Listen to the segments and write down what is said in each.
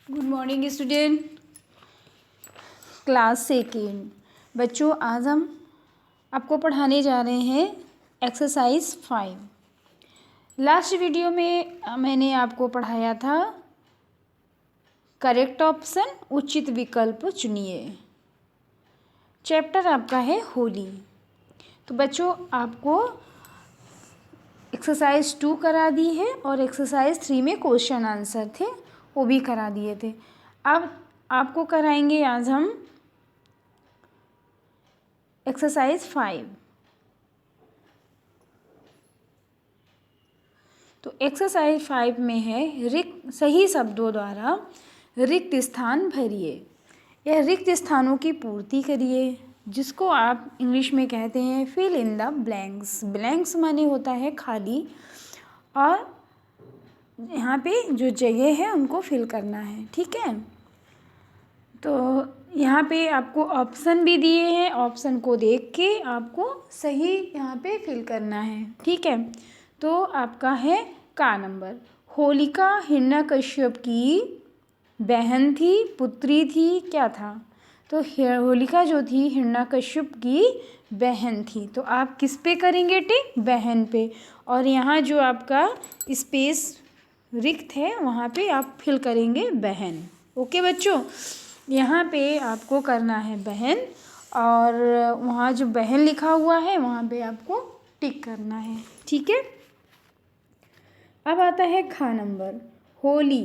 Good morning student. Class second बच्चों, आज हम आपको पढ़ाने जा रहे हैं एक्सरसाइज 5। लास्ट वीडियो में मैंने आपको पढ़ाया था करेक्ट ऑप्शन, उचित विकल्प चुनिए। चैप्टर आपका है होली। तो बच्चों, आपको एक्सरसाइज 2 करा दी है और एक्सरसाइज 3 में क्वेश्चन आंसर थे, वो भी करा दिए थे। अब आपको कराएंगे आज हम एक्सरसाइज 5। तो एक्सरसाइज 5 में है रिक्त सही शब्दों द्वारा रिक्त स्थान भरिए या रिक्त स्थानों की पूर्ति करिए, जिसको आप इंग्लिश में कहते हैं fill in the blanks. Blanks माने होता है खाली, और यहाँ पे जो जगह है उनको फिल करना है। ठीक है, तो यहाँ पे आपको ऑप्शन भी दिए हैं, ऑप्शन को देख के आपको सही यहाँ पे फिल करना है। ठीक है, तो आपका है का नंबर। होलिका हिरण्यकश्यप की बहन थी, पुत्री थी, क्या था? तो होलिका जो थी हिरण्यकश्यप की बहन थी। तो आप किस पे करेंगे टिक? बहन पे। और यहाँ जो आपका स्पेस रिक्त है वहाँ पे आप फिल करेंगे बहन। ओके बच्चों, यहाँ पे आपको करना है बहन, और वहाँ जो बहन लिखा हुआ है वहाँ पे आपको टिक करना है। ठीक है, अब आता है खा नंबर। होली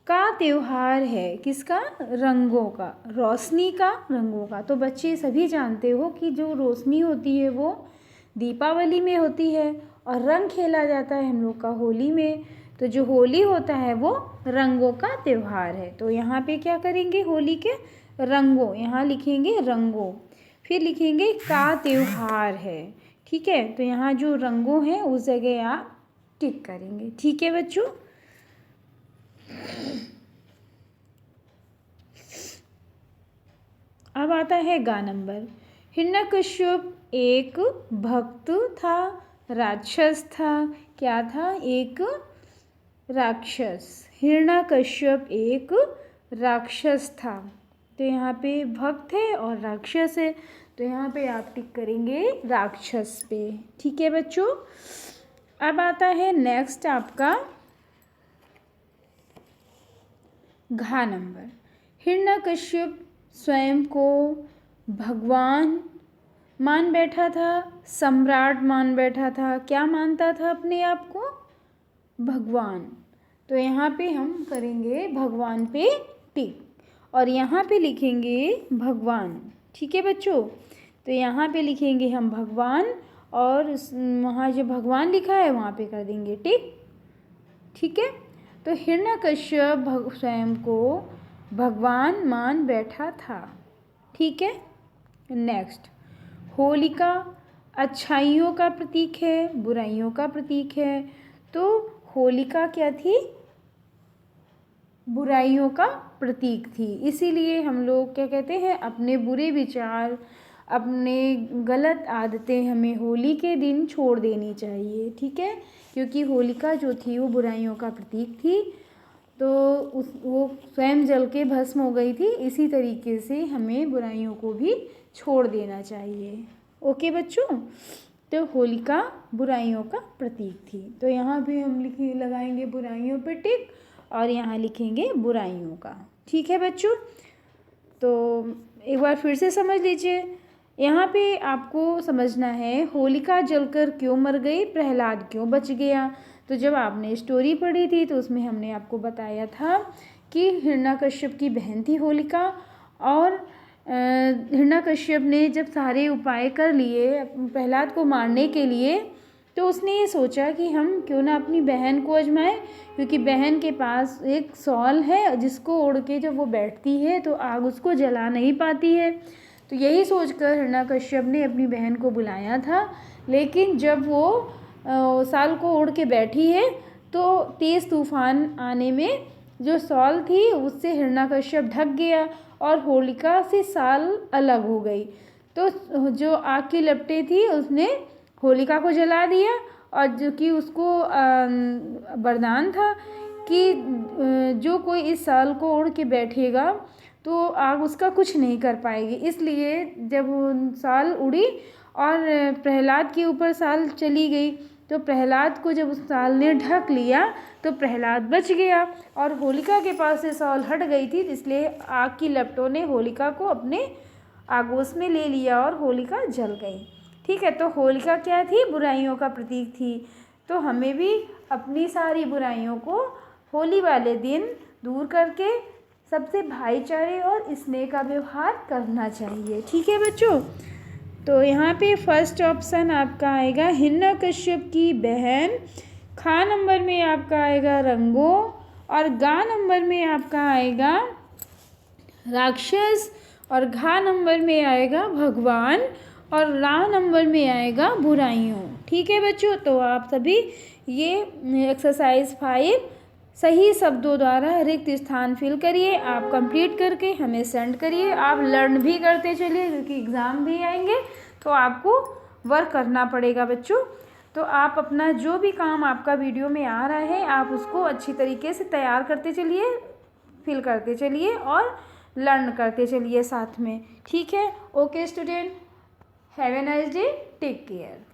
का त्योहार है किसका? रंगों का, रोशनी का, रंगों का। तो बच्चे सभी जानते हो कि जो रोशनी होती है वो दीपावली में होती है, और रंग खेला जाता है हम लोग का होली में। तो जो होली होता है वो रंगों का त्योहार है। तो यहाँ पे क्या करेंगे? होली के रंगों, यहाँ लिखेंगे रंगों, फिर लिखेंगे का त्योहार है। ठीक है, तो यहाँ जो रंगों हैं उस जगह आप टिक करेंगे। ठीक है बच्चों, अब आता है गा नंबर। हिरण्यकश्यप एक भक्त था, राक्षस था, क्या था? एक राक्षस। हिरण्यकश्यप एक राक्षस था। तो यहाँ पे भक्त है और राक्षस है, तो यहाँ पे आप टिक करेंगे राक्षस पे। ठीक है बच्चों, अब आता है नेक्स्ट आपका घा नंबर। हिरण्यकश्यप स्वयं को भगवान मान बैठा था, सम्राट मान बैठा था, क्या मानता था अपने आप को? भगवान। तो यहाँ पे हम करेंगे भगवान पे टिक, और यहाँ पे लिखेंगे भगवान। ठीक है बच्चों, तो यहाँ पे लिखेंगे हम भगवान, और वहाँ जो भगवान लिखा है वहाँ पे कर देंगे टिक। ठीक है, तो हिरण्यकश्यप स्वयं को भगवान मान बैठा था। ठीक है, नेक्स्ट। होलिका अच्छाइयों का प्रतीक है, बुराइयों का प्रतीक है। तो होलिका क्या थी? बुराइयों का प्रतीक थी। इसीलिए हम लोग क्या कहते हैं, अपने बुरे विचार, अपने गलत आदतें हमें होली के दिन छोड़ देनी चाहिए। ठीक है, क्योंकि होलिका जो थी वो बुराइयों का प्रतीक थी, तो वो स्वयं जल के भस्म हो गई थी। इसी तरीके से हमें बुराइयों को भी छोड़ देना चाहिए। ओके बच्चों, तो होलिका बुराइयों का प्रतीक थी। तो यहाँ भी हम लगाएंगे बुराइयों पे टिक, और यहाँ लिखेंगे बुराइयों का। ठीक है बच्चों, तो एक बार फिर से समझ लीजिए। यहाँ पे आपको समझना है होलिका जलकर क्यों मर गई, प्रहलाद क्यों बच गया। तो जब आपने स्टोरी पढ़ी थी तो उसमें हमने आपको बताया था कि हिरण्यकश्यप की बहन थी होलिका, और हिरण्यकश्यप ने जब सारे उपाय कर लिए प्रहलाद को मारने के लिए, तो उसने ये सोचा कि हम क्यों ना अपनी बहन को आजमाएं, क्योंकि बहन के पास एक शॉल है जिसको ओढ़ के जब वो बैठती है तो आग उसको जला नहीं पाती है। तो यही सोचकर हिरण्यकश्यप ने अपनी बहन को बुलाया था, लेकिन जब वो शॉल को ओढ़ के बैठी है तो तेज़ तूफान आने में जो शॉल थी उससे हिरण्यकश्यप ढक गया और होलिका से शॉल अलग हो गई। तो जो आग की लपटें थी उसने होलिका को जला दिया, और जो कि उसको वरदान था कि जो कोई इस साल को उड़ के बैठेगा तो आग उसका कुछ नहीं कर पाएगी। इसलिए जब साल उड़ी और प्रहलाद के ऊपर साल चली गई तो प्रहलाद को जब उस साल ने ढक लिया तो प्रहलाद बच गया, और होलिका के पास से साल हट गई थी, इसलिए आग की लपटों ने होलिका को अपने आगोश में ले लिया और होलिका जल गई। ठीक है, तो होलिका क्या थी? बुराइयों का प्रतीक थी। तो हमें भी अपनी सारी बुराइयों को होली वाले दिन दूर करके सबसे भाईचारे और स्नेह का व्यवहार करना चाहिए। ठीक है बच्चों, तो यहाँ पे फर्स्ट ऑप्शन आपका आएगा हिरण्यकश्यप की बहन, खा नंबर में आपका आएगा रंगो, और गा नंबर में आपका आएगा राक्षस, और घा नंबर में आएगा भगवान, और रा नंबर में आएगा बुराइयों। ठीक है बच्चों, तो आप सभी ये एक्सरसाइज 5 सही शब्दों द्वारा रिक्त स्थान फिल करिए। आप कंप्लीट करके हमें सेंड करिए। आप लर्न भी करते चलिए क्योंकि एग्ज़ाम भी आएंगे तो आपको वर्क करना पड़ेगा बच्चों। तो आप अपना जो भी काम आपका वीडियो में आ रहा है आप उसको अच्छी तरीके से तैयार करते चलिए, फिल करते चलिए और लर्न करते चलिए साथ में। ठीक है, okay student, have a nice day, take care.